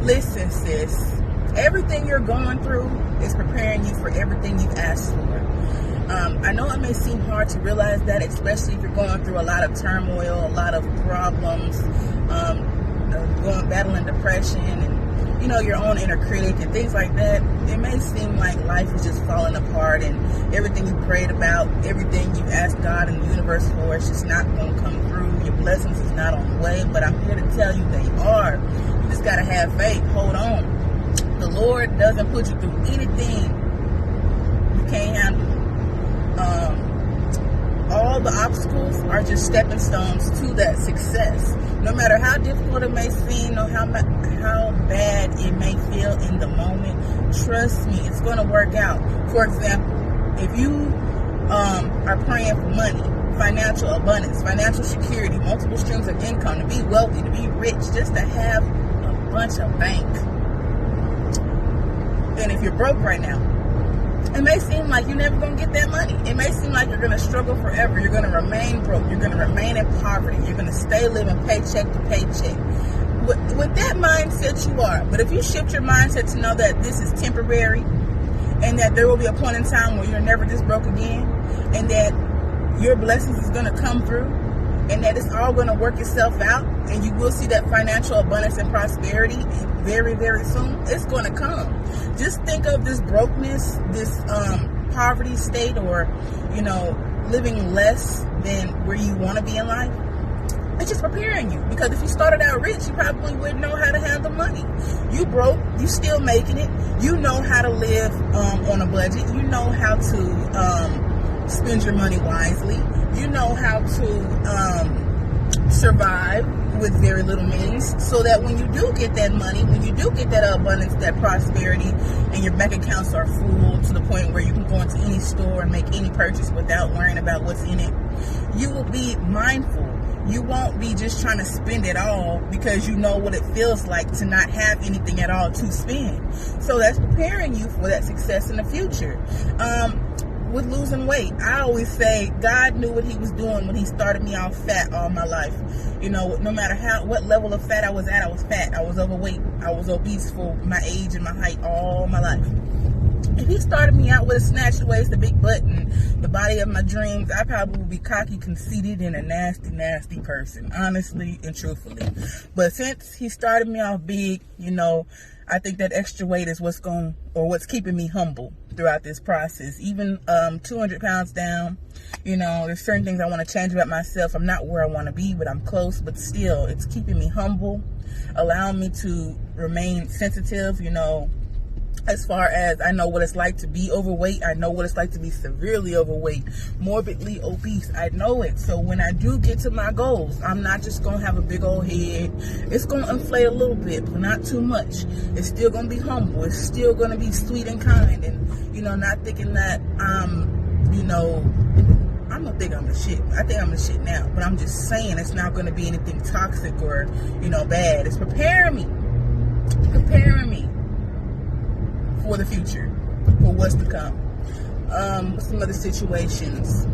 Listen, sis, everything you're going through is preparing you for everything you've asked for. I know it may seem hard to realize that, especially if you're going through a lot of turmoil, a lot of problems, battling depression, and your own inner critic and things like that. It may seem like life is just falling apart, and everything you prayed about, everything you asked God and the universe for, it's just not going to come through. Your blessings is not on the way, but I'm here to tell you they are. You just got to have faith. Hold on. The Lord doesn't put you through anything you can't handle. All the obstacles are just stepping stones to that success. No matter how difficult it may seem, or how bad it may feel in the moment, trust me, it's going to work out. For example, if you are praying for money, financial abundance, financial security, multiple streams of income, to be wealthy, to be rich, just to have a bunch of bank. And if you're broke right now, it may seem like you're never going to get that money. It may seem like you're going to struggle forever. You're going to remain broke. You're going to remain in poverty. You're going to stay living paycheck to paycheck. With that mindset, you are. But if you shift your mindset to know that this is temporary, and that there will be a point in time where you're never this broke again, and that your blessings is going to come through, and that it's all going to work itself out, and you will see that financial abundance and prosperity very, very soon. It's going to come. Just think of this brokenness, this poverty state, or living less than where you want to be in life. It's just preparing you, because if you started out rich, you probably wouldn't know how to handle money. You broke, you still making it. You know how to live on a budget. You know how to spend your money wisely. You know how to survive with very little means, so that when you do get that money, when you do get that abundance, that prosperity, and your bank accounts are full to the point where you can go into any store and make any purchase without worrying about what's in it, you will be mindful. You won't be just trying to spend it all, because you know what it feels like to not have anything at all to spend. So that's preparing you for that success in the future. With losing weight, I always say God knew what he was doing when he started me off fat all my life. No matter what level of fat I was at, I was fat. I was overweight. I was obese for my age and my height all my life. If he started me out with a snatched waist, a big butt, and the body of my dreams, I probably would be cocky, conceited, and a nasty, nasty person, honestly and truthfully. But since he started me off big, I think that extra weight is what's keeping me humble throughout this process. Even 200 pounds down, there's certain things I want to change about myself. I'm not where I want to be, but I'm close. But still, it's keeping me humble, allowing me to remain sensitive, as far as I know what it's like to be overweight. I know what it's like to be severely overweight, morbidly obese. I know it. So when I do get to my goals, I'm not just going to have a big old head. It's going to inflate a little bit, but not too much. It's still going to be humble. It's still going to be sweet and kind, and, not thinking that I'm going to think I'm the shit. I think I'm the shit now, but I'm just saying it's not going to be anything toxic or, bad. It's preparing me for the future, for what's to come. Some other situations.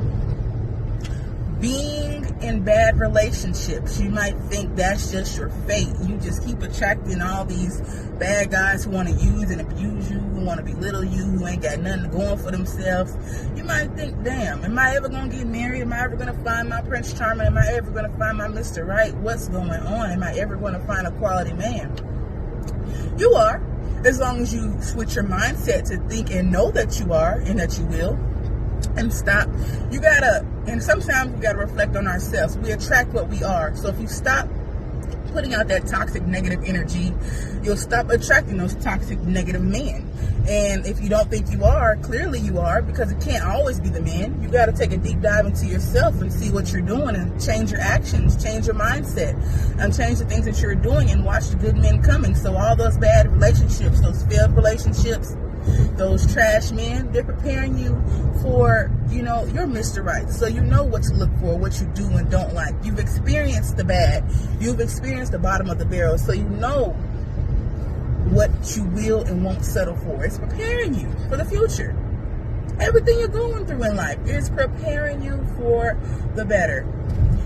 Being in bad relationships, you might think that's just your fate. You just keep attracting all these bad guys who want to use and abuse you, who want to belittle you, who ain't got nothing going for themselves. You might think, damn, am I ever going to get married? Am I ever going to find my Prince Charming? Am I ever going to find my Mr. Right? What's going on? Am I ever going to find a quality man? You are, as long as you switch your mindset to think and know that you are and that you will. And stop. And sometimes we gotta reflect on ourselves. We attract what we are. So if you stop putting out that toxic negative energy, you'll stop attracting those toxic negative men. And if you don't think you are, clearly you are, because it can't always be the men. You got to take a deep dive into yourself and see what you're doing, and change your actions, change your mindset, and change the things that you're doing, and watch the good men coming. So all those bad relationships, those failed relationships, those trash men, they're preparing you for, your Mr. Right. So you know what to look for, what you do and don't like. You've experienced the bad. You've experienced the bottom of the barrel. So you know what you will and won't settle for. It's preparing you for the future. Everything you're going through in life is preparing you for the better.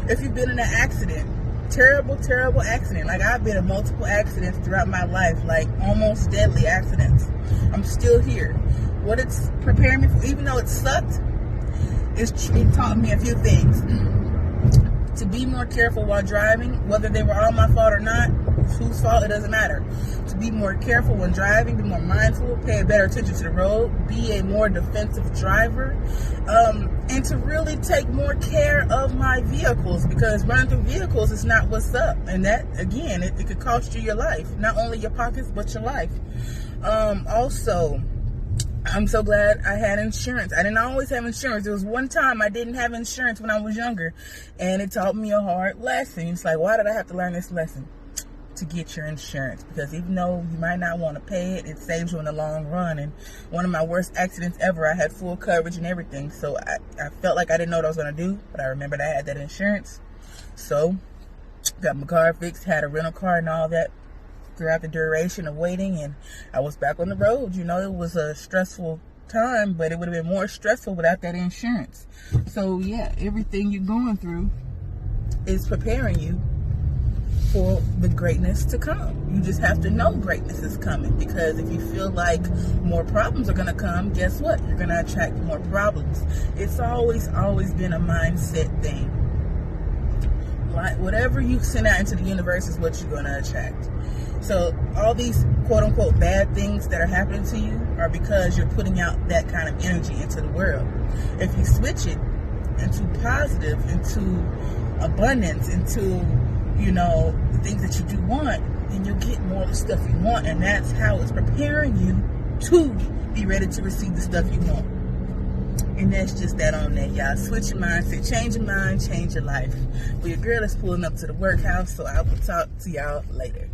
If you've been in an accident, terrible, terrible accident. Like, I've been in multiple accidents throughout my life, like almost deadly accidents. I'm still here. What it's preparing me for, even though it sucked, it taught me a few things. To be more careful while driving, whether they were all my fault or not, whose fault, it doesn't matter. To be more careful when driving, be more mindful, pay better attention to the road, be a more defensive driver, and to really take more care of my vehicles, because running through vehicles is not what's up. And that, again, it could cost you your life, not only your pockets, but your life. Also, I'm so glad I had insurance. I didn't always have insurance. There was one time I didn't have insurance when I was younger, and it taught me a hard lesson. It's like, why did I have to learn this lesson? To get your insurance, because even though you might not want to pay it, it saves you in the long run. And one of my worst accidents ever, I had full coverage and everything, so I felt like I didn't know what I was going to do, but I remembered I had that insurance. So got my car fixed, had a rental car and all that throughout the duration of waiting, and I was back on the road. You know, it was a stressful time, but it would have been more stressful without that insurance. So yeah, everything you're going through is preparing you for the greatness to come. You just have to know greatness is coming, because if you feel like more problems are going to come, guess what? You're going to attract more problems. It's always been a mindset thing. Like, whatever you send out into the universe is what you're going to attract. So all these quote-unquote bad things that are happening to you are because you're putting out that kind of energy into the world. If you switch it into positive, into abundance, into, you know, the things that you do want, then you'll get more of the stuff you want. And that's how it's preparing you to be ready to receive the stuff you want. And that's just that on that, y'all. Switch your mindset, change your mind, change your life. Well, your girl is pulling up to the workhouse, so I will talk to y'all later.